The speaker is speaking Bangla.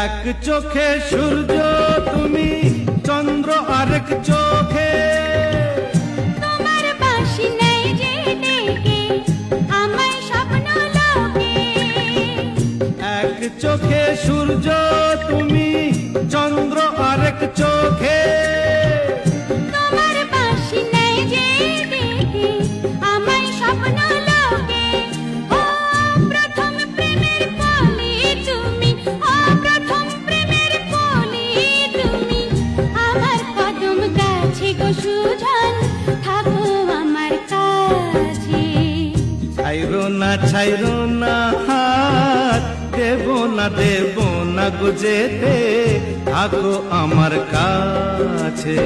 এক চোখে সূর্য তুমি, চন্দ্র আরেক চোখে। তোমার বাঁশি নেই যে ডেকে আমায় স্বপ্ন লোকে। এক চোখে সূর্য তুমি, চন্দ্র আরেক চোখে। তোমার বাঁশি নেই যে ডেকে আমায় স্বপ্ন লোকে। ও প্রথম প্রেমের কলি তুমি, ও প্রথম প্রেমের কলি তুমি। আমার কদম গাছে গো সুজন, থাকো আমার কাছে। ছাইরো না হাত, দেব না গো যেতে, থাকো আমার কাছে।